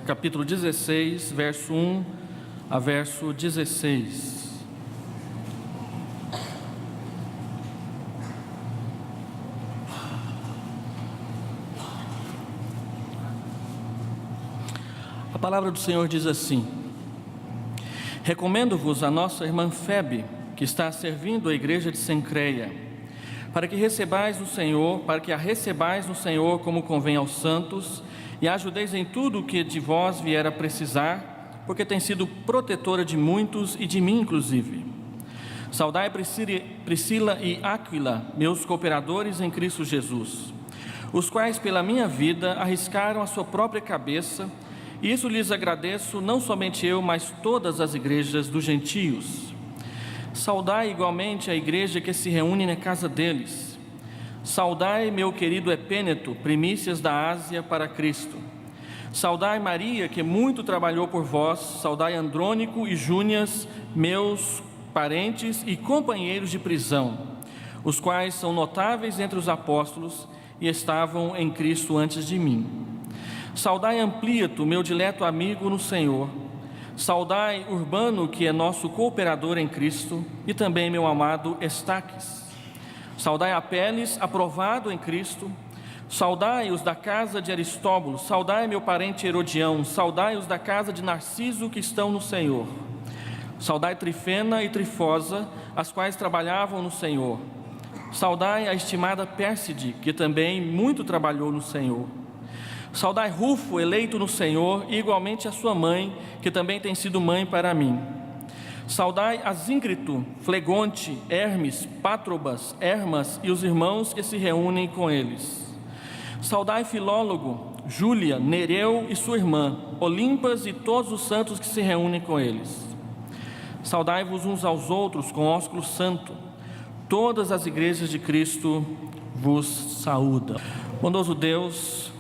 capítulo 16, verso 1 a verso 16. A palavra do Senhor diz assim: recomendo-vos a nossa irmã Febe, que está servindo a igreja de Cencreia, para que a recebais no Senhor como convém aos santos, e a ajudeis em tudo o que de vós vier a precisar, porque tem sido protetora de muitos e de mim inclusive. Saudai Priscila e Áquila, meus cooperadores em Cristo Jesus, os quais pela minha vida arriscaram a sua própria cabeça, e isso lhes agradeço, não somente eu, mas todas as igrejas dos gentios. Saudai igualmente a igreja que se reúne na casa deles. Saudai meu querido Epêneto, primícias da Ásia para Cristo. Saudai Maria, que muito trabalhou por vós. Saudai Andrônico e Júnias, meus parentes e companheiros de prisão, os quais são notáveis entre os apóstolos e estavam em Cristo antes de mim. Saudai Amplíato, meu dileto amigo no Senhor. Saudai Urbano, que é nosso cooperador em Cristo, e também meu amado Estaques. Saudai Apeles, aprovado em Cristo. Saudai os da casa de Aristóbulo. Saudai meu parente Herodião. Saudai os da casa de Narciso, que estão no Senhor. Saudai Trifena e Trifosa, as quais trabalhavam no Senhor. Saudai a estimada Pérside, que também muito trabalhou no Senhor. Saudai Rufo, eleito no Senhor, e igualmente a sua mãe, que também tem sido mãe para mim. Saudai Asíncrito, Flegonte, Hermes, Pátrobas, Hermas e os irmãos que se reúnem com eles. Saudai Filólogo, Júlia, Nereu e sua irmã, Olimpas e todos os santos que se reúnem com eles. Saudai-vos uns aos outros com ósculo santo. Todas as igrejas de Cristo vos saúdam. Bondoso Deus,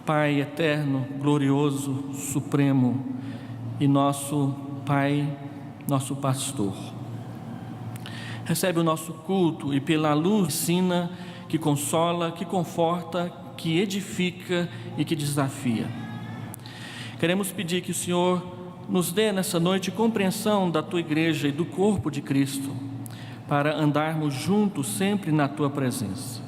Pai eterno, glorioso, supremo e nosso Pai, nosso pastor, recebe o nosso culto e pela luz ensina, que consola, que conforta, que edifica e que desafia. Queremos pedir que o Senhor nos dê nessa noite compreensão da Tua igreja e do corpo de Cristo, para andarmos juntos sempre na Tua presença.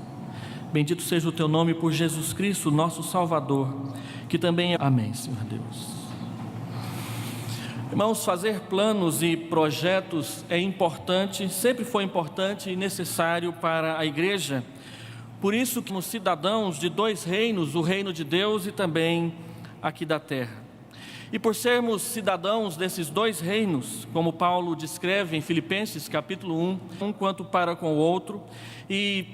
Bendito seja o Teu nome por Jesus Cristo, nosso Salvador, que também é... Amém, Senhor Deus. Irmãos, fazer planos e projetos é importante, sempre foi importante e necessário para a igreja. Por isso que somos cidadãos de dois reinos, o reino de Deus e também aqui da terra. E por sermos cidadãos desses dois reinos, como Paulo descreve em Filipenses capítulo 1, um quanto para com o outro, e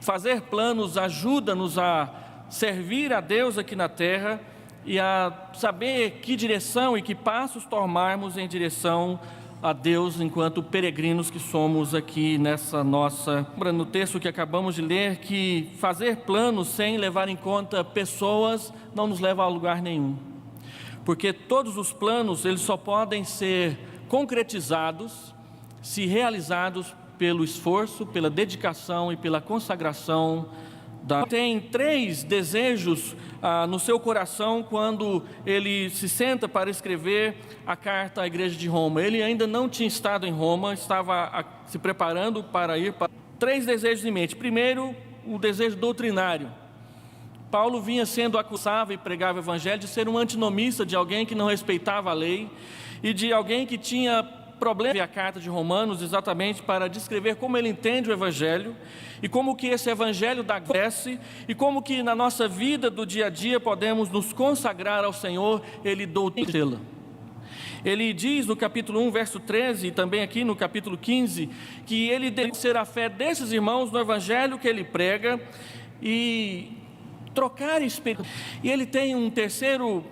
fazer planos ajuda-nos a servir a Deus aqui na terra e a saber que direção e que passos tomarmos em direção a Deus enquanto peregrinos que somos aqui nessa nossa... No texto que acabamos de ler, que fazer planos sem levar em conta pessoas não nos leva a lugar nenhum. Porque todos os planos, eles só podem ser concretizados se realizados pelo esforço, pela dedicação e pela consagração. Tem três desejos no seu coração quando ele se senta para escrever a carta à igreja de Roma. Ele ainda não tinha estado em Roma, estava se preparando para ir para... Três desejos em mente. Primeiro, o desejo doutrinário. Paulo vinha sendo acusado e pregava o evangelho de ser um antinomista, de alguém que não respeitava a lei e de alguém que tinha problema. A carta de Romanos exatamente para descrever como ele entende o evangelho e como que esse evangelho dá graça e como que na nossa vida do dia a dia podemos nos consagrar ao Senhor. Ele doutrina. Ele diz no capítulo 1, verso 13 e também aqui no capítulo 15 que ele deve ser a fé desses irmãos no evangelho que ele prega e trocar experiência. E ele tem um terceiro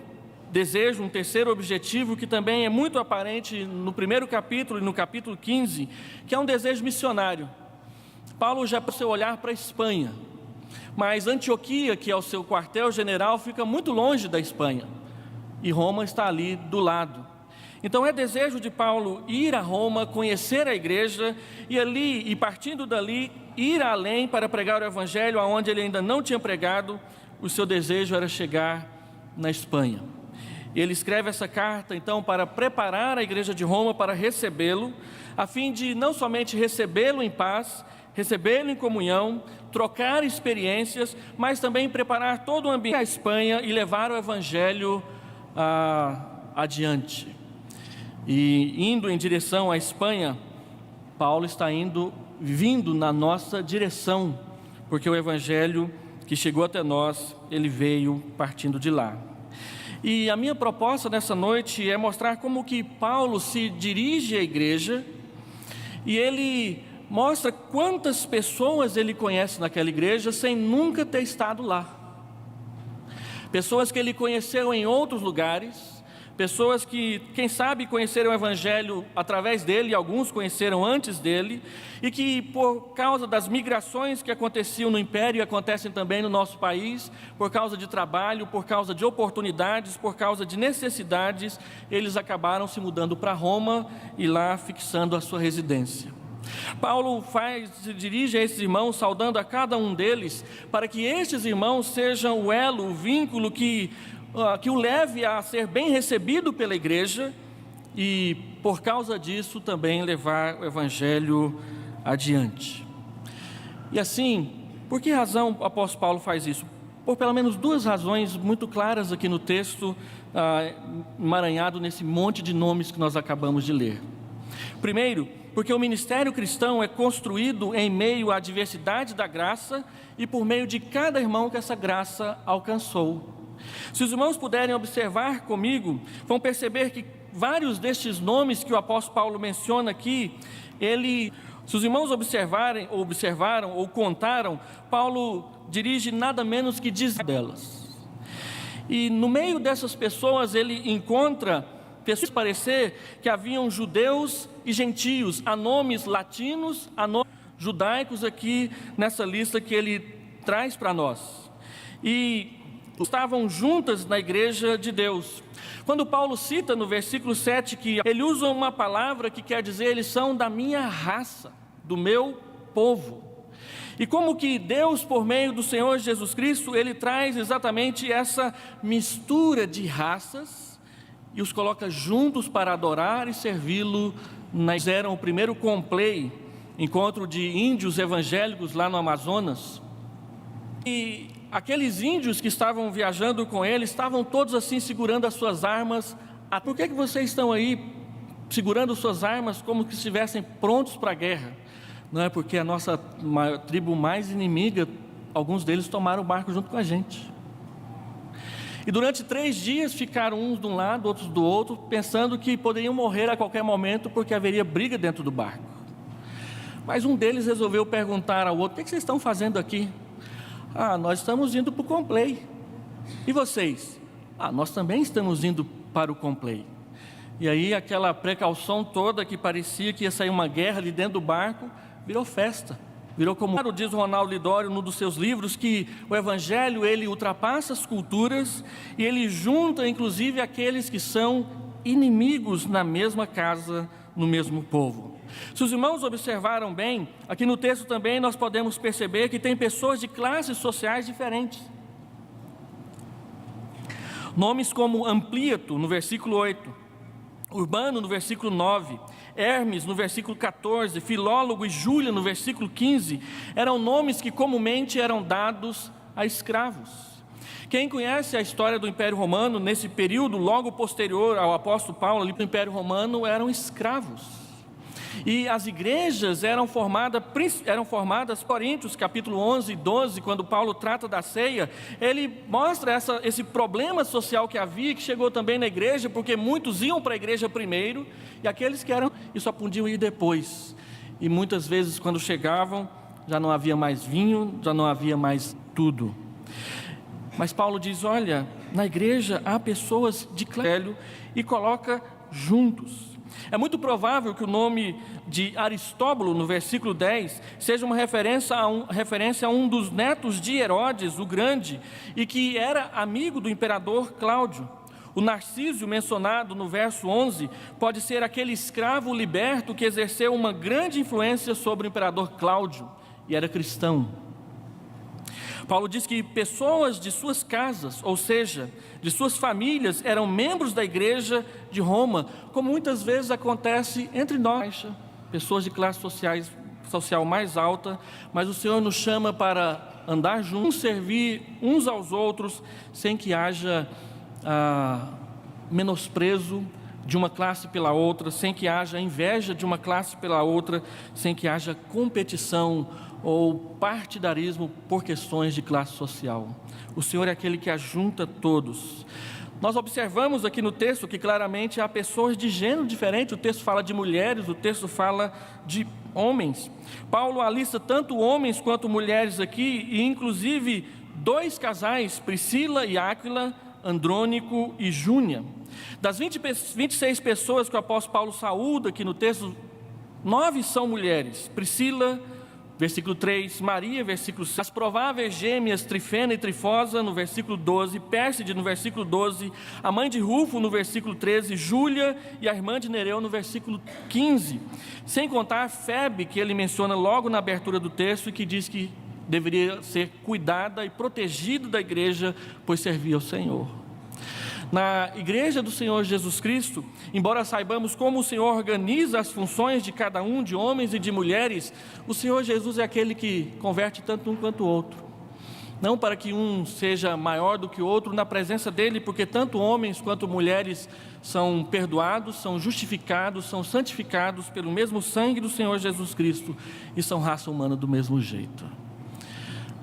desejo, um terceiro objetivo que também é muito aparente no primeiro capítulo e no capítulo 15, que é um desejo missionário. Paulo já pôs seu olhar para a Espanha, mas Antioquia, que é o seu quartel-general, fica muito longe da Espanha e Roma está ali do lado. Então é desejo de Paulo ir a Roma, conhecer a igreja e ali, e partindo dali, ir além para pregar o evangelho aonde ele ainda não tinha pregado. O seu desejo era chegar na Espanha. Ele escreve essa carta, então, para preparar a igreja de Roma para recebê-lo, a fim de não somente recebê-lo em paz, recebê-lo em comunhão, trocar experiências, mas também preparar todo o ambiente da Espanha e levar o evangelho adiante. E indo em direção à Espanha, Paulo está vindo na nossa direção, porque o evangelho que chegou até nós, ele veio partindo de lá. E a minha proposta nessa noite é mostrar como que Paulo se dirige à igreja e ele mostra quantas pessoas ele conhece naquela igreja sem nunca ter estado lá. Pessoas que ele conheceu em outros lugares, pessoas que, quem sabe, conheceram o evangelho através dele, e alguns conheceram antes dele, e que por causa das migrações que aconteciam no império e acontecem também no nosso país, por causa de trabalho, por causa de oportunidades, por causa de necessidades, eles acabaram se mudando para Roma e lá fixando a sua residência. Paulo se dirige a esses irmãos, saudando a cada um deles, para que estes irmãos sejam o elo, o vínculo que o leve a ser bem recebido pela igreja e, por causa disso, também levar o evangelho adiante. E assim, por que razão o apóstolo Paulo faz isso? Por pelo menos duas razões muito claras aqui no texto, emaranhado nesse monte de nomes que nós acabamos de ler. Primeiro, porque o ministério cristão é construído em meio à diversidade da graça e por meio de cada irmão que essa graça alcançou. Se os irmãos puderem observar comigo, vão perceber que vários destes nomes que o apóstolo Paulo menciona aqui, se os irmãos observaram ou contaram, Paulo dirige nada menos que 10 delas. E no meio dessas pessoas ele encontra pessoas que parecer que haviam judeus e gentios, há nomes latinos, há nomes judaicos aqui nessa lista que ele traz para nós. E estavam juntas na igreja de Deus. Quando Paulo cita no versículo 7 que ele usa uma palavra que quer dizer eles são da minha raça, do meu povo. E como que Deus, por meio do Senhor Jesus Cristo, ele traz exatamente essa mistura de raças e os coloca juntos para adorar e servi-lo. Fizeram o primeiro complay, encontro de índios evangélicos lá no Amazonas. E aqueles índios que estavam viajando com ele, estavam todos assim segurando as suas armas. Por que vocês estão aí segurando suas armas como que estivessem prontos para a guerra? Não é porque a nossa tribo mais inimiga, alguns deles tomaram o barco junto com a gente. E durante 3 dias ficaram uns de um lado, outros do outro, pensando que poderiam morrer a qualquer momento porque haveria briga dentro do barco. Mas um deles resolveu perguntar ao outro: o que vocês estão fazendo aqui? Nós estamos indo para o complay. E vocês? Nós também estamos indo para o complay. E aí aquela precaução toda que parecia que ia sair uma guerra ali dentro do barco, virou festa. Virou como diz o Ronaldo Lidório num dos seus livros, que o evangelho ele ultrapassa as culturas e ele junta inclusive aqueles que são inimigos na mesma casa, no mesmo povo. Se os irmãos observaram bem, aqui no texto também nós podemos perceber que tem pessoas de classes sociais diferentes. Nomes como Amplíato, no versículo 8, Urbano, no versículo 9, Hermes, no versículo 14, Filólogo e Júlia, no versículo 15, eram nomes que comumente eram dados a escravos. Quem conhece a história do Império Romano, nesse período logo posterior ao apóstolo Paulo, ali no Império Romano, eram escravos. E as igrejas eram formadas, Coríntios, capítulo 11 e 12, quando Paulo trata da ceia, ele mostra esse problema social que havia, que chegou também na igreja, porque muitos iam para a igreja primeiro, e aqueles que eram, e só podiam ir depois. E muitas vezes, quando chegavam, já não havia mais vinho, já não havia mais tudo. Mas Paulo diz: olha, na igreja há pessoas de classe, e coloca juntos. É muito provável que o nome de Aristóbulo, no versículo 10, seja uma referência a um dos netos de Herodes, o Grande, e que era amigo do imperador Cláudio. O Narciso, mencionado no verso 11, pode ser aquele escravo liberto que exerceu uma grande influência sobre o imperador Cláudio, e era cristão. Paulo diz que pessoas de suas casas, ou seja, de suas famílias, eram membros da igreja de Roma, como muitas vezes acontece entre nós, pessoas de classe social mais alta, mas o Senhor nos chama para andar juntos, servir uns aos outros, sem que haja menosprezo de uma classe pela outra, sem que haja inveja de uma classe pela outra, sem que haja competição ou partidarismo por questões de classe social. O Senhor é aquele que ajunta todos. Nós observamos aqui no texto que claramente há pessoas de gênero diferente. O texto fala de mulheres, o texto fala de homens. Paulo alista tanto homens quanto mulheres aqui, e inclusive 2 casais, Priscila e Áquila, Andrônico e Júnia. Das 26 pessoas que o apóstolo Paulo saúda aqui no texto, 9 são mulheres: Priscila, versículo 3, Maria, versículo 6, as prováveis gêmeas Trifena e Trifosa, no versículo 12, Pérside, no versículo 12, a mãe de Rufo, no versículo 13, Júlia e a irmã de Nereu, no versículo 15, sem contar Febe, que ele menciona logo na abertura do texto, e que diz que deveria ser cuidada e protegida da igreja, pois servia ao Senhor. Na igreja do Senhor Jesus Cristo, embora saibamos como o Senhor organiza as funções de cada um, de homens e de mulheres, o Senhor Jesus é aquele que converte tanto um quanto o outro. Não para que um seja maior do que o outro na presença dele, porque tanto homens quanto mulheres são perdoados, são justificados, são santificados pelo mesmo sangue do Senhor Jesus Cristo e são raça humana do mesmo jeito.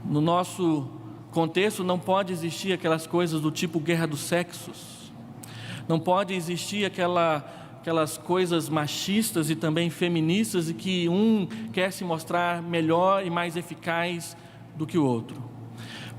No nosso contexto não pode existir aquelas coisas do tipo guerra dos sexos, não pode existir aquelas coisas machistas e também feministas, e que um quer se mostrar melhor e mais eficaz do que o outro,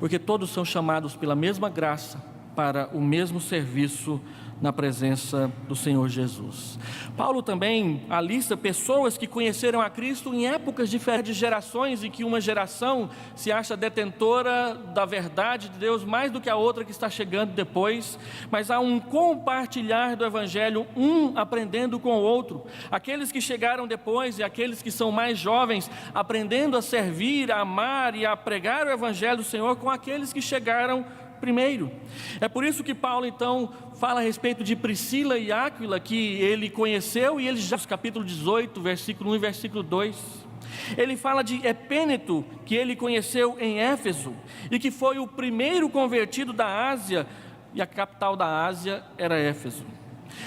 porque todos são chamados pela mesma graça para o mesmo serviço na presença do Senhor Jesus. Paulo também alista pessoas que conheceram a Cristo em épocas diferentes, de gerações, em que uma geração se acha detentora da verdade de Deus mais do que a outra que está chegando depois, mas há um compartilhar do Evangelho, um aprendendo com o outro. Aqueles que chegaram depois e aqueles que são mais jovens, aprendendo a servir, a amar e a pregar o Evangelho do Senhor com aqueles que chegaram primeiro. É por isso que Paulo então fala a respeito de Priscila e Áquila, que ele conheceu, e ele já no capítulo 18, versículo 1 e versículo 2. Ele fala de Epêneto, que ele conheceu em Éfeso, e que foi o primeiro convertido da Ásia, e a capital da Ásia era Éfeso.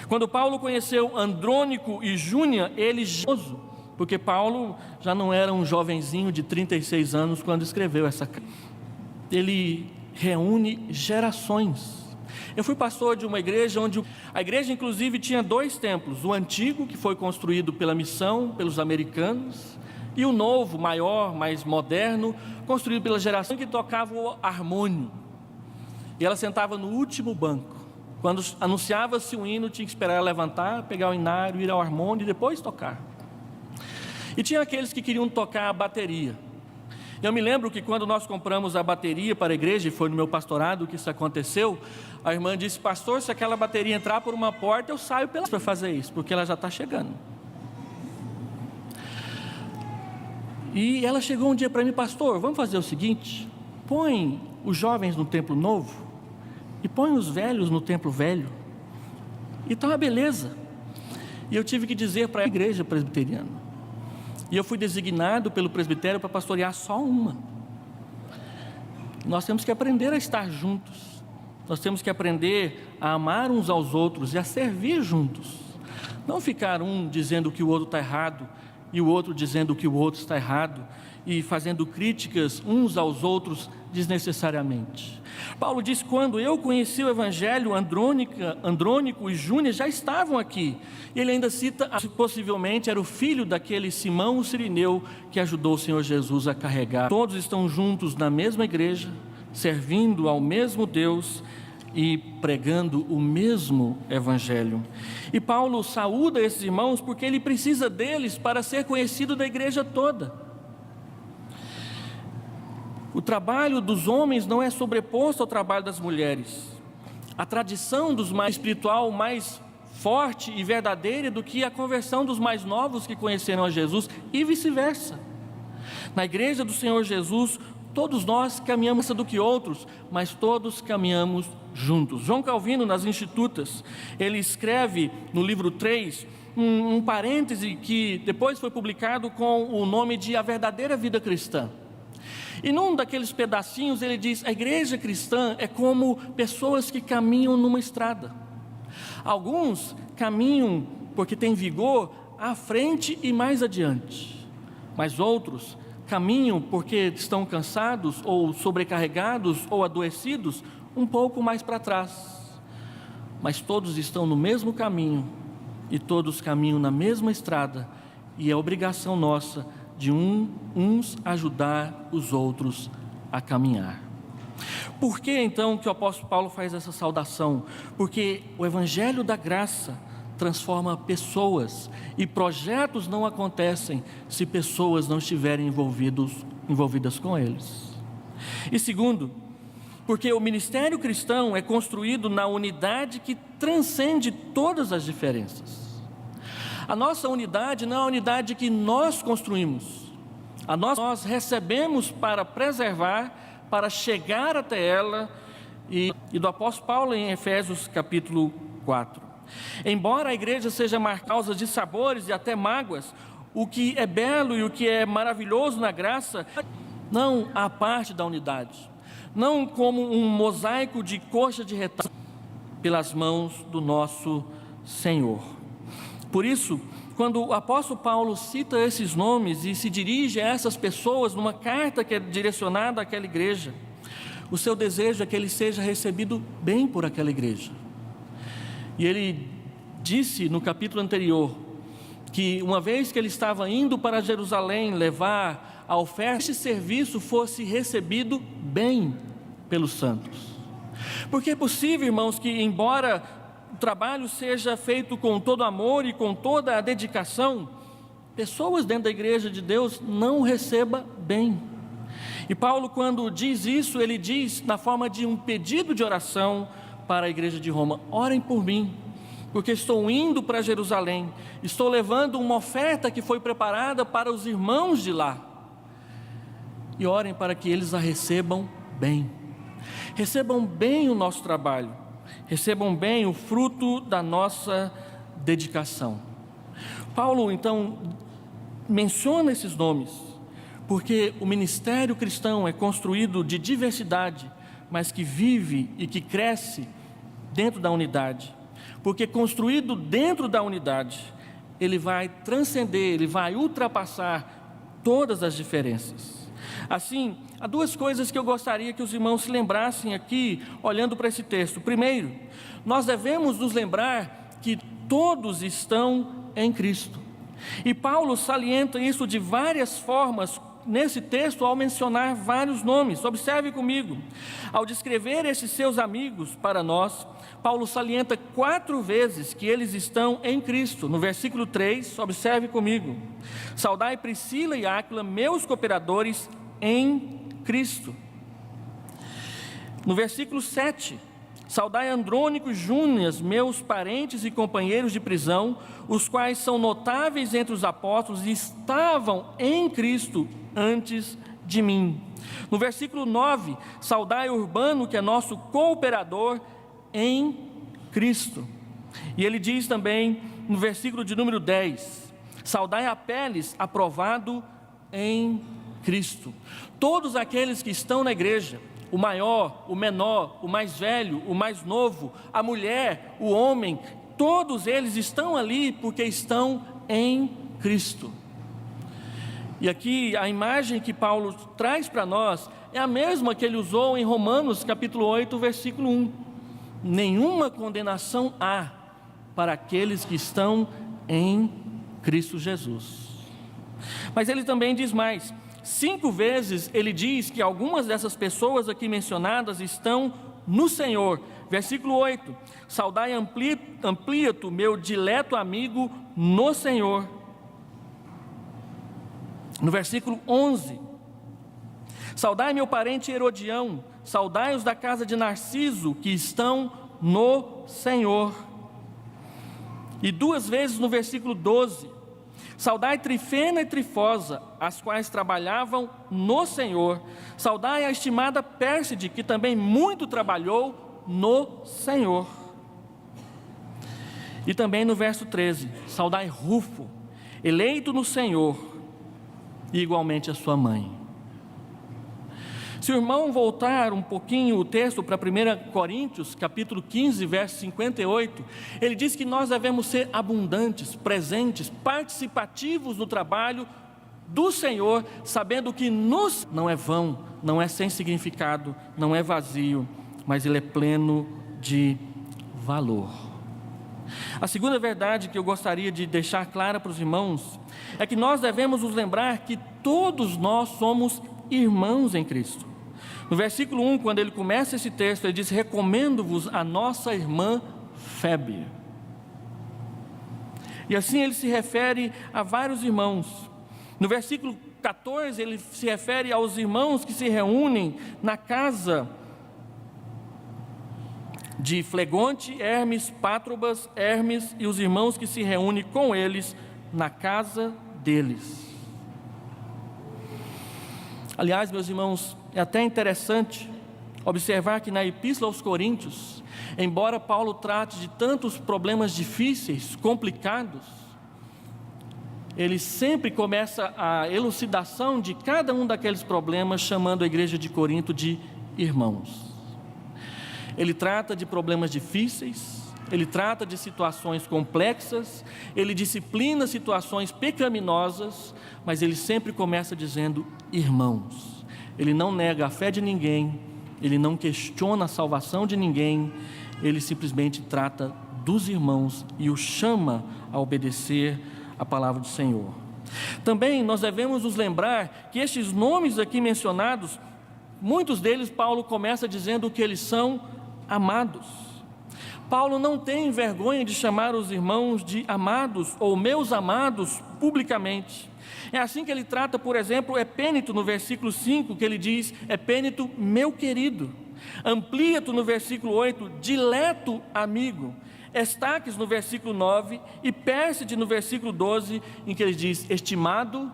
Quando Paulo conheceu Andrônico e Júnia, ele joso, porque Paulo já não era um jovenzinho de 36 anos quando escreveu essa carta. Ele reúne gerações. Eu fui pastor de uma igreja onde a igreja inclusive tinha 2 templos, o antigo, que foi construído pela missão, pelos americanos, e o novo, maior, mais moderno, construído pela geração que tocava o harmônio, e ela sentava no último banco. Quando anunciava-se o hino, tinha que esperar ela levantar, pegar o inário, ir ao harmônio e depois tocar. E tinha aqueles que queriam tocar a bateria. Eu me lembro que quando nós compramos a bateria para a igreja, e foi no meu pastorado que isso aconteceu, a irmã disse: pastor, se aquela bateria entrar por uma porta, eu saio para fazer isso, porque ela já está chegando. E ela chegou um dia para mim: pastor, vamos fazer o seguinte, põe os jovens no templo novo, e põe os velhos no templo velho, e está uma beleza. E eu tive que dizer para a igreja presbiteriana, e eu fui designado pelo presbitério para pastorear só uma. Nós temos que aprender a estar juntos, nós temos que aprender a amar uns aos outros e a servir juntos, não ficar um dizendo que o outro está errado e o outro dizendo que o outro está errado e fazendo críticas uns aos outros desnecessariamente. Paulo diz: quando eu conheci o Evangelho, Andrônico e Júnia já estavam aqui. Ele ainda cita, possivelmente era o filho daquele Simão o Cirineu que ajudou o Senhor Jesus a carregar. Todos estão juntos na mesma igreja, servindo ao mesmo Deus e pregando o mesmo Evangelho. E Paulo saúda esses irmãos porque ele precisa deles para ser conhecido da igreja toda. O trabalho dos homens não é sobreposto ao trabalho das mulheres. A tradição dos mais espiritual mais forte e verdadeira do que a conversão dos mais novos que conheceram a Jesus, e vice-versa. Na igreja do Senhor Jesus, Todos nós caminhamos do que outros, mas todos caminhamos juntos. João Calvino, nas Institutas, ele escreve no livro 3, um parêntese que depois foi publicado com o nome de A Verdadeira Vida Cristã. E num daqueles pedacinhos ele diz: a igreja cristã é como pessoas que caminham numa estrada. Alguns caminham porque têm vigor à frente e mais adiante, mas outros caminham porque estão cansados ou sobrecarregados ou adoecidos um pouco mais para trás. Mas todos estão no mesmo caminho e todos caminham na mesma estrada, e é obrigação nossa de uns ajudar os outros a caminhar. Por que então que o apóstolo Paulo faz essa saudação? Porque o evangelho da graça transforma pessoas, e projetos não acontecem se pessoas não estiverem envolvidas com eles. E segundo, porque o ministério cristão é construído na unidade que transcende todas as diferenças. A nossa unidade não é a unidade que nós construímos, nós recebemos para preservar, para chegar até ela, e do apóstolo Paulo em Efésios capítulo 4. Embora a igreja seja marcada de sabores e até mágoas, o que é belo e o que é maravilhoso na graça, não há parte da unidade, não como um mosaico de coxa de retalho pelas mãos do nosso Senhor. Por isso, quando o apóstolo Paulo cita esses nomes e se dirige a essas pessoas numa carta que é direcionada àquela igreja, o seu desejo é que ele seja recebido bem por aquela igreja. E ele disse no capítulo anterior que uma vez que ele estava indo para Jerusalém levar a oferta, esse serviço fosse recebido bem pelos santos. Porque é possível, irmãos, que embora o trabalho seja feito com todo amor e com toda a dedicação, pessoas dentro da igreja de Deus não recebam bem. E Paulo, quando diz isso, ele diz na forma de um pedido de oração para a igreja de Roma: orem por mim, porque estou indo para Jerusalém, estou levando uma oferta que foi preparada para os irmãos de lá, e orem para que eles a recebam bem o nosso trabalho, recebam bem o fruto da nossa dedicação. Paulo então menciona esses nomes, porque o ministério cristão é construído de diversidade, mas que vive e que cresce dentro da unidade. Porque construído dentro da unidade, ele vai transcender, ele vai ultrapassar todas as diferenças. Assim, há duas coisas que eu gostaria que os irmãos se lembrassem aqui, olhando para esse texto. Primeiro, nós devemos nos lembrar que todos estão em Cristo. E Paulo salienta isso de várias formas nesse texto ao mencionar vários nomes. Observe comigo, ao descrever esses seus amigos para nós, Paulo salienta 4 vezes que eles estão em Cristo. No versículo 3, observe comigo: saudai Priscila e Áquila, meus cooperadores em Cristo. No versículo 7, saudai Andrônico e Júnias, meus parentes e companheiros de prisão, os quais são notáveis entre os apóstolos e estavam em Cristo antes de mim. No versículo 9, saudai Urbano, que é nosso cooperador em Cristo. E ele diz também no versículo de número 10, saudai Apeles, aprovado em Cristo. Todos aqueles que estão na igreja, o maior, o menor, o mais velho, o mais novo, a mulher, o homem, todos eles estão ali porque estão em Cristo. E aqui a imagem que Paulo traz para nós é a mesma que ele usou em Romanos capítulo 8, versículo 1. Nenhuma condenação há para aqueles que estão em Cristo Jesus. Mas ele também diz mais: 5 vezes ele diz que algumas dessas pessoas aqui mencionadas estão no Senhor. Versículo 8, saudai Amplíato, meu dileto amigo no Senhor. No versículo 11, saudai meu parente Herodião, saudai os da casa de Narciso, que estão no Senhor. E 2 vezes no versículo 12, Saudai Trifena e Trifosa, as quais trabalhavam no Senhor. Saudai a estimada Pérside, que também muito trabalhou no Senhor. E também no verso 13, saudai Rufo, eleito no Senhor, e igualmente a sua mãe. Se o irmão voltar um pouquinho o texto para 1 Coríntios, capítulo 15, verso 58, ele diz que nós devemos ser abundantes, presentes, participativos no trabalho do Senhor, sabendo que nos não é vão, não é sem significado, não é vazio, mas ele é pleno de valor. A segunda verdade que eu gostaria de deixar clara para os irmãos é que nós devemos nos lembrar que todos nós somos irmãos em Cristo. No versículo 1, quando ele começa esse texto, ele diz: recomendo-vos a nossa irmã Febe. E assim ele se refere a vários irmãos. No versículo 14, ele se refere aos irmãos que se reúnem na casa de Flegonte, Hermes, Pátrobas, Hermes e os irmãos que se reúnem com eles na casa deles. Aliás, meus irmãos, é até interessante observar que na Epístola aos Coríntios, embora Paulo trate de tantos problemas difíceis, complicados, ele sempre começa a elucidação de cada um daqueles problemas, chamando a igreja de Corinto de irmãos. Ele trata de problemas difíceis, ele trata de situações complexas, ele disciplina situações pecaminosas, mas ele sempre começa dizendo irmãos. Ele não nega a fé de ninguém, ele não questiona a salvação de ninguém, ele simplesmente trata dos irmãos e os chama a obedecer a palavra do Senhor. Também nós devemos nos lembrar que estes nomes aqui mencionados, muitos deles Paulo começa dizendo que eles são amados. Paulo não tem vergonha de chamar os irmãos de amados ou meus amados publicamente. É assim que ele trata, por exemplo, Epênito no versículo 5, que ele diz: Epênito, meu querido. Amplíato no versículo 8, dileto amigo. Estaques no versículo 9 e Pérside no versículo 12, em que ele diz estimado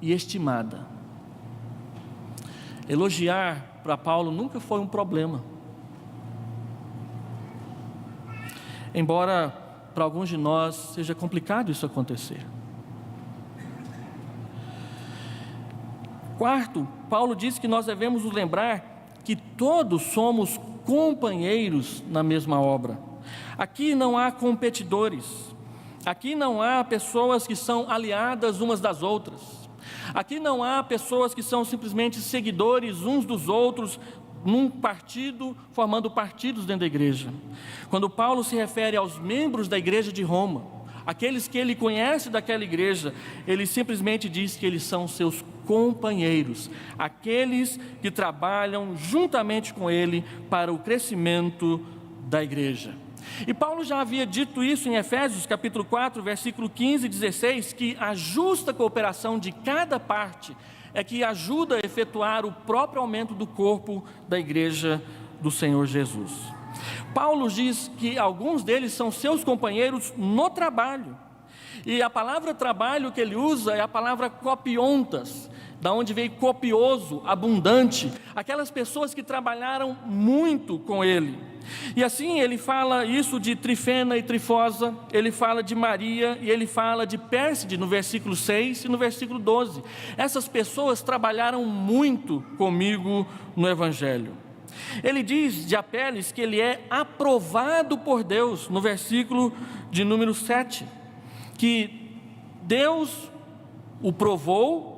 e estimada. Elogiar para Paulo nunca foi um problema. Embora para alguns de nós seja complicado isso acontecer. Quarto, Paulo diz que nós devemos nos lembrar que todos somos companheiros na mesma obra. Aqui não há competidores, aqui não há pessoas que são aliadas umas das outras, aqui não há pessoas que são simplesmente seguidores uns dos outros, num partido, formando partidos dentro da igreja. Quando Paulo se refere aos membros da igreja de Roma, aqueles que ele conhece daquela igreja, ele simplesmente diz que eles são seus companheiros, aqueles que trabalham juntamente com ele para o crescimento da igreja. E Paulo já havia dito isso em Efésios capítulo 4, versículo 15 e 16, que a justa cooperação de cada parte é que ajuda a efetuar o próprio aumento do corpo da igreja do Senhor Jesus. Paulo diz que alguns deles são seus companheiros no trabalho, e a palavra trabalho que ele usa é a palavra copiontas, da onde veio copioso, abundante, aquelas pessoas que trabalharam muito com ele. E assim ele fala isso de Trifena e Trifosa, ele fala de Maria e ele fala de Pérside no versículo 6 e no versículo 12. Essas pessoas trabalharam muito comigo no Evangelho. Ele diz de Apeles que ele é aprovado por Deus, no versículo de número 7, que Deus o provou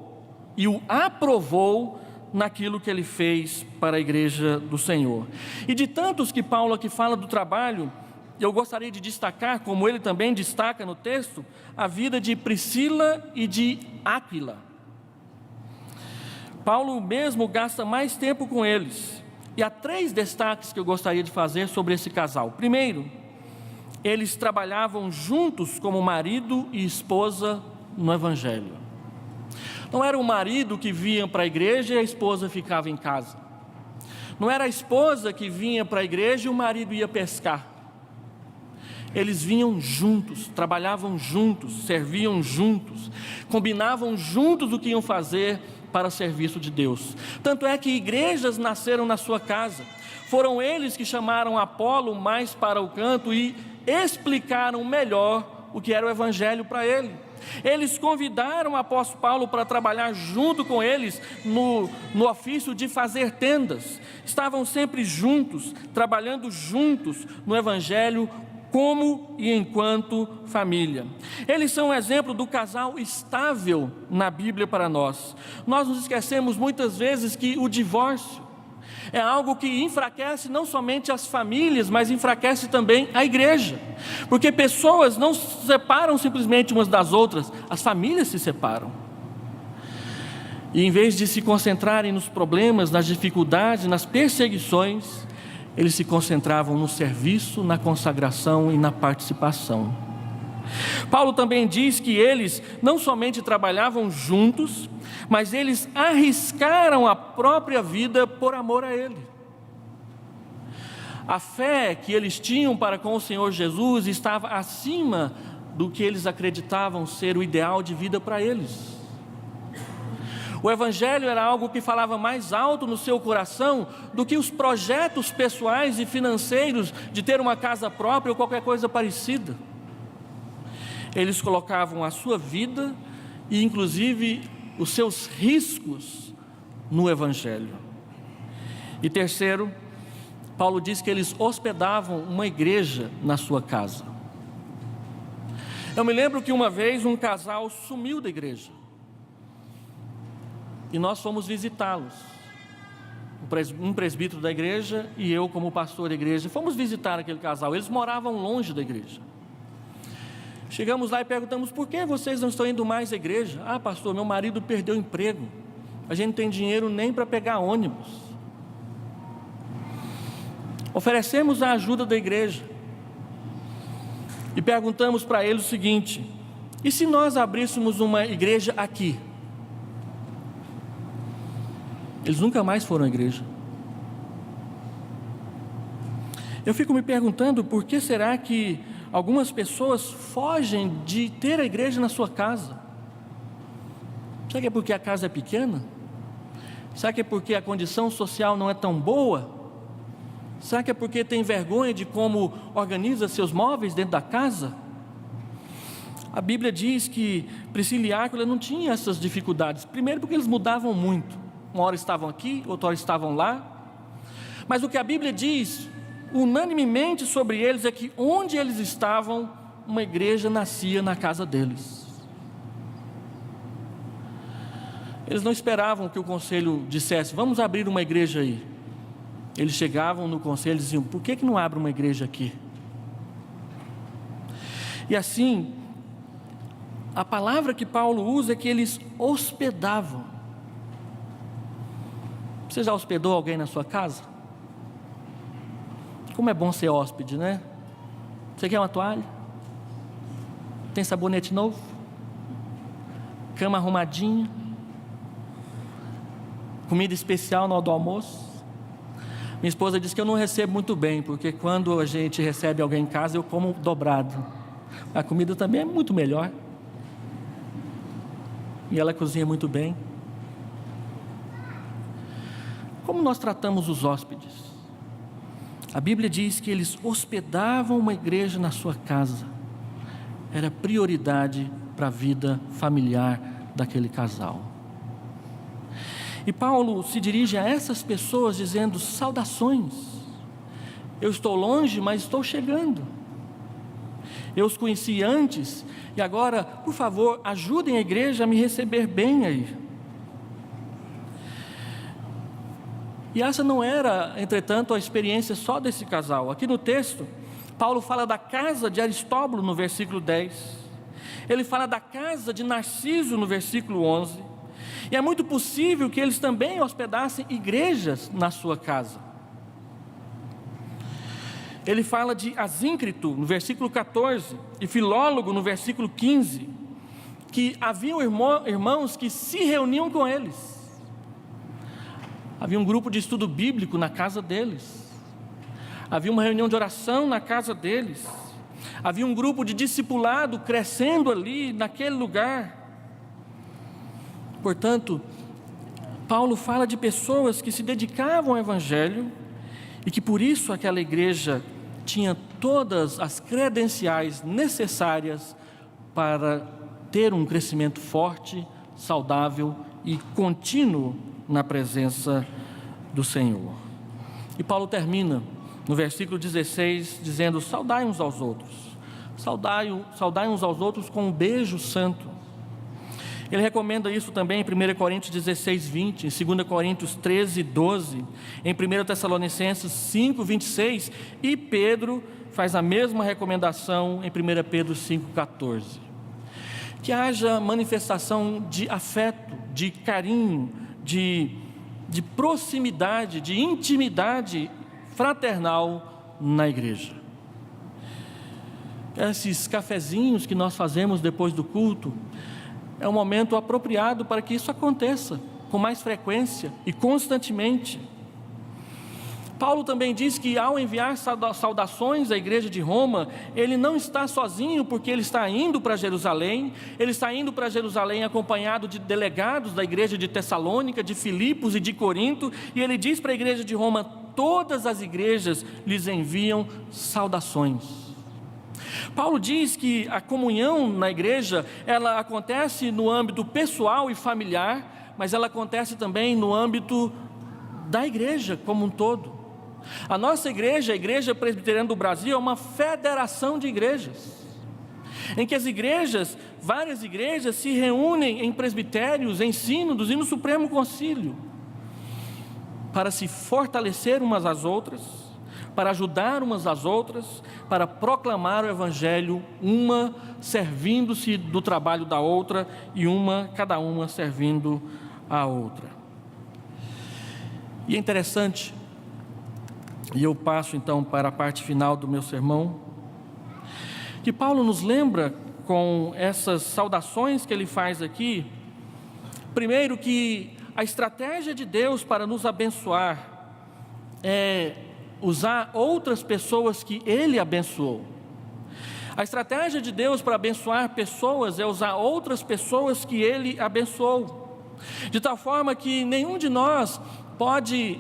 e o aprovou naquilo que ele fez para a igreja do Senhor. E de tantos que Paulo aqui fala do trabalho, eu gostaria de destacar, como ele também destaca no texto, a vida de Priscila e de Áquila. Paulo mesmo gasta mais tempo com eles, e há 3 destaques que eu gostaria de fazer sobre esse casal. Primeiro, eles trabalhavam juntos como marido e esposa no Evangelho. Não era o marido que vinha para a igreja e a esposa ficava em casa. Não era a esposa que vinha para a igreja e o marido ia pescar. Eles vinham juntos, trabalhavam juntos, serviam juntos, combinavam juntos o que iam fazer para o serviço de Deus. Tanto é que igrejas nasceram na sua casa. Foram eles que chamaram Apolo mais para o canto e explicaram melhor o que era o evangelho para ele. Eles convidaram o apóstolo Paulo para trabalhar junto com eles no ofício de fazer tendas. Estavam sempre juntos, trabalhando juntos no evangelho, como e enquanto família. Eles são um exemplo do casal estável na Bíblia para nós. Nós nos esquecemos muitas vezes que o divórcio é algo que enfraquece não somente as famílias, mas enfraquece também a igreja. Porque pessoas não se separam simplesmente umas das outras, as famílias se separam. E em vez de se concentrarem nos problemas, nas dificuldades, nas perseguições, eles se concentravam no serviço, na consagração e na participação. Paulo também diz que eles não somente trabalhavam juntos, mas eles arriscaram a própria vida por amor a Ele. A fé que eles tinham para com o Senhor Jesus estava acima do que eles acreditavam ser o ideal de vida para eles. O Evangelho era algo que falava mais alto no seu coração do que os projetos pessoais e financeiros de ter uma casa própria ou qualquer coisa parecida. Eles colocavam a sua vida e inclusive os seus riscos no Evangelho. E terceiro, Paulo diz que eles hospedavam uma igreja na sua casa. Eu me lembro que uma vez um casal sumiu da igreja. E nós fomos visitá-los. Um presbítero da igreja e eu como pastor da igreja. Fomos visitar aquele casal. Eles moravam longe da igreja. Chegamos lá e perguntamos: por que vocês não estão indo mais à igreja? Ah, pastor, meu marido perdeu o emprego. A gente não tem dinheiro nem para pegar ônibus. Oferecemos a ajuda da igreja. E perguntamos para eles o seguinte: e se nós abríssemos uma igreja aqui? Eles nunca mais foram à igreja. Eu fico me perguntando por que será que algumas pessoas fogem de ter a igreja na sua casa? Será que é porque a casa é pequena? Será que é porque a condição social não é tão boa? Será que é porque tem vergonha de como organiza seus móveis dentro da casa? A Bíblia diz que Priscila e Áquila não tinham essas dificuldades. Primeiro porque eles mudavam muito. Uma hora estavam aqui, outra hora estavam lá. Mas o que a Bíblia diz unanimemente sobre eles é que onde eles estavam, uma igreja nascia na casa deles. Eles não esperavam que o conselho dissesse: vamos abrir uma igreja aí. Eles chegavam no conselho e diziam: por que não abre uma igreja aqui? E assim, a palavra que Paulo usa é que eles hospedavam. Você já hospedou alguém na sua casa? Como é bom ser hóspede, né? Você quer uma toalha? Tem sabonete novo? Cama arrumadinha? Comida especial na hora do almoço? Minha esposa diz que eu não recebo muito bem, porque quando a gente recebe alguém em casa, eu como dobrado. A comida também é muito melhor. E ela cozinha muito bem. Como nós tratamos os hóspedes? A Bíblia diz que eles hospedavam uma igreja na sua casa. Era prioridade para a vida familiar daquele casal. E Paulo se dirige a essas pessoas dizendo: saudações. Eu estou longe, mas estou chegando. Eu os conheci antes e agora, por favor, ajudem a igreja a me receber bem aí. E essa não era, entretanto, a experiência só desse casal. Aqui no texto, Paulo fala da casa de Aristóbulo no versículo 10. Ele fala da casa de Narciso no versículo 11. E é muito possível que eles também hospedassem igrejas na sua casa. Ele fala de Asíncrito no versículo 14 e Filólogo no versículo 15, que haviam irmãos que se reuniam com eles. Havia um grupo de estudo bíblico na casa deles. Havia uma reunião de oração na casa deles. Havia um grupo de discipulado crescendo ali, naquele lugar. Portanto, Paulo fala de pessoas que se dedicavam ao Evangelho e que por isso aquela igreja tinha todas as credenciais necessárias para ter um crescimento forte, saudável e contínuo na presença do Senhor. E Paulo termina no versículo 16 dizendo: saudai uns aos outros, saudai uns aos outros com um beijo santo. Ele recomenda isso também em 1 Coríntios 16, 20, em 2 Coríntios 13, 12, em 1 Tessalonicenses 5, 26, e Pedro faz a mesma recomendação em 1 Pedro 5, 14. Que haja manifestação de afeto, de carinho, de proximidade, de intimidade fraternal na igreja. Esses cafezinhos que nós fazemos depois do culto é um momento apropriado para que isso aconteça com mais frequência e constantemente. Paulo também diz que ao enviar saudações à igreja de Roma, ele não está sozinho, porque ele está indo para Jerusalém. Ele está indo para Jerusalém acompanhado de delegados da igreja de Tessalônica, de Filipos e de Corinto, e ele diz para a igreja de Roma: todas as igrejas lhes enviam saudações. Paulo diz que a comunhão na igreja, ela acontece no âmbito pessoal e familiar, mas ela acontece também no âmbito da igreja como um todo. A nossa igreja, a Igreja Presbiteriana do Brasil, é uma federação de igrejas, em que as igrejas, várias igrejas, se reúnem em presbitérios, em sínodos e no Supremo Concílio, para se fortalecer umas às outras, para ajudar umas às outras, para proclamar o Evangelho, uma servindo-se do trabalho da outra e cada uma servindo a outra. E é interessante, e eu passo então para a parte final do meu sermão, que Paulo nos lembra com essas saudações que ele faz aqui, primeiro que a estratégia de Deus para nos abençoar é usar outras pessoas que Ele abençoou. A estratégia de Deus para abençoar pessoas é usar outras pessoas que Ele abençoou, de tal forma que nenhum de nós pode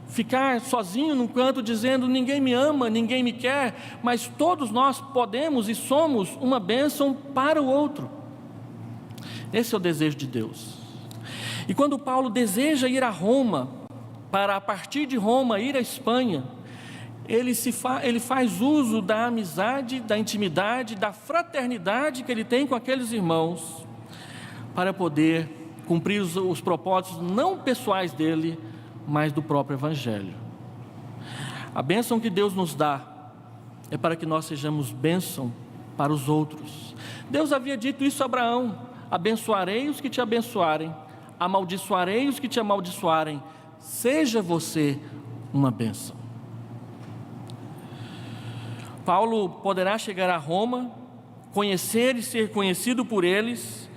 ficar sozinho num canto dizendo: ninguém me ama, ninguém me quer, mas todos nós podemos e somos uma bênção para o outro. Esse é o desejo de Deus. E quando Paulo deseja ir a Roma, para a partir de Roma ir à Espanha, ele faz uso da amizade, da intimidade, da fraternidade que ele tem com aqueles irmãos, para poder cumprir os propósitos não pessoais dele, mas do próprio Evangelho. A bênção que Deus nos dá é para que nós sejamos bênção para os outros. Deus havia dito isso a Abraão: abençoarei os que te abençoarem, amaldiçoarei os que te amaldiçoarem, seja você uma bênção. Paulo poderá chegar a Roma, conhecer e ser conhecido por eles,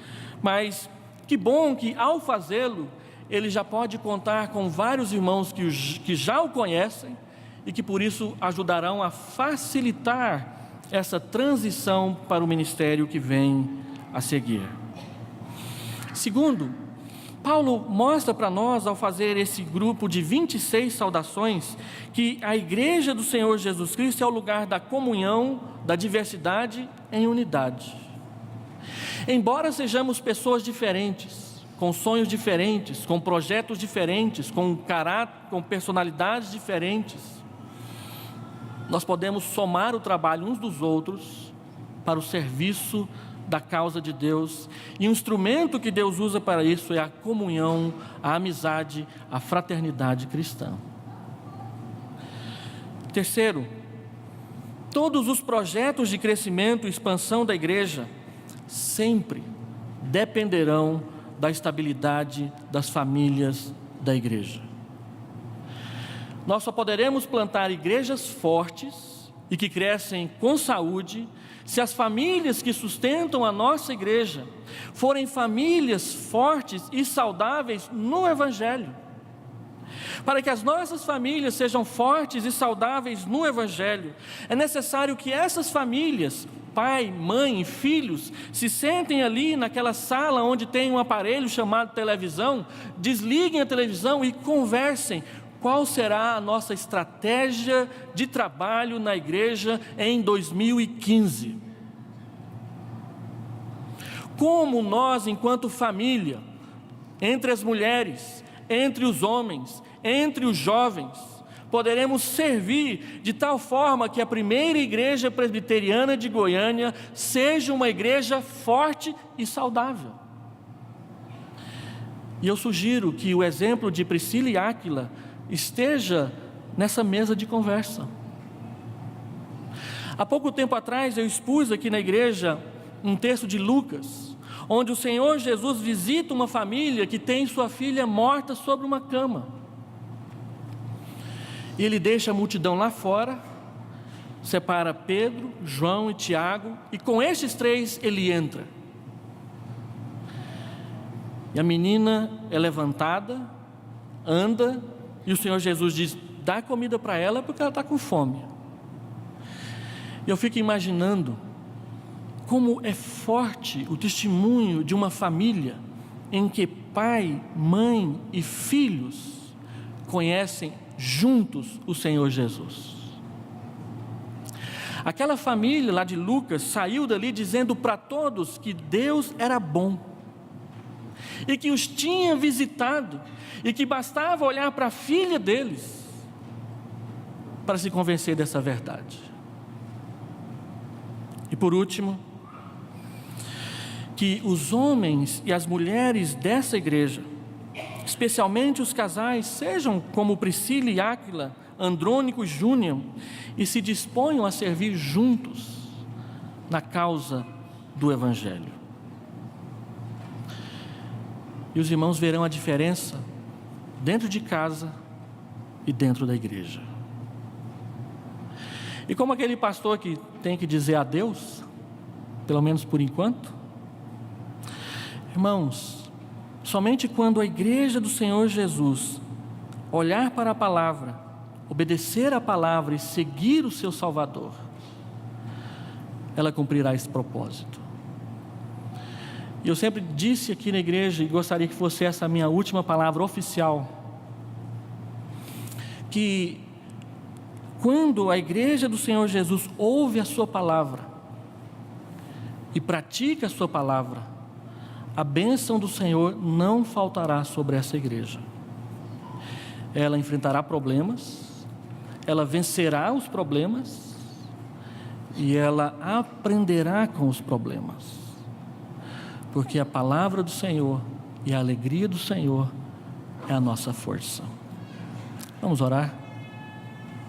mas que bom que ao fazê-lo, ele já pode contar com vários irmãos que já o conhecem e que por isso ajudarão a facilitar essa transição para o ministério que vem a seguir. Segundo, Paulo mostra para nós, ao fazer esse grupo de 26 saudações, que a igreja do Senhor Jesus Cristo é o lugar da comunhão, da diversidade em unidade. Embora sejamos pessoas diferentes, com sonhos diferentes, com projetos diferentes, com personalidades diferentes, nós podemos somar o trabalho uns dos outros para o serviço da causa de Deus, e o instrumento que Deus usa para isso é a comunhão, a amizade, a fraternidade cristã. Terceiro, todos os projetos de crescimento e expansão da igreja sempre dependerão da estabilidade das famílias da igreja. Nós só poderemos plantar igrejas fortes e que crescem com saúde se as famílias que sustentam a nossa igreja forem famílias fortes e saudáveis no Evangelho. Para que as nossas famílias sejam fortes e saudáveis no Evangelho, é necessário que essas famílias, pai, mãe e filhos, se sentem ali naquela sala onde tem um aparelho chamado televisão, desliguem a televisão e conversem. Qual será a nossa estratégia de trabalho na igreja em 2015? Como nós, enquanto família, entre as mulheres, entre os homens, entre os jovens, poderemos servir de tal forma que a primeira igreja presbiteriana de Goiânia seja uma igreja forte e saudável. E eu sugiro que o exemplo de Priscila e Áquila esteja nessa mesa de conversa. Há pouco tempo atrás eu expus aqui na igreja um texto de Lucas, onde o Senhor Jesus visita uma família que tem sua filha morta sobre uma cama. E ele deixa a multidão lá fora, separa Pedro, João e Tiago, e com estes três ele entra. E a menina é levantada, anda, e o Senhor Jesus diz: dá comida para ela porque ela está com fome. E eu fico imaginando como é forte o testemunho de uma família em que pai, mãe e filhos conhecem juntos o Senhor Jesus. Aquela família lá de Lucas saiu dali dizendo para todos que Deus era bom e que os tinha visitado e que bastava olhar para a filha deles para se convencer dessa verdade. E por último, que os homens e as mulheres dessa igreja, especialmente os casais, sejam como Priscila e Áquila, Andrônico e Júnior, e se disponham a servir juntos na causa do Evangelho. E os irmãos verão a diferença dentro de casa e dentro da igreja. E como aquele pastor que tem que dizer adeus, pelo menos por enquanto, irmãos, somente quando a igreja do Senhor Jesus olhar para a palavra, obedecer a palavra e seguir o seu Salvador, ela cumprirá esse propósito. E eu sempre disse aqui na igreja, e gostaria que fosse essa a minha última palavra oficial, que quando a igreja do Senhor Jesus ouve a sua palavra e pratica a sua palavra, a bênção do Senhor não faltará sobre essa igreja. Ela enfrentará problemas, ela vencerá os problemas e ela aprenderá com os problemas, porque a palavra do Senhor e a alegria do Senhor é a nossa força. Vamos orar?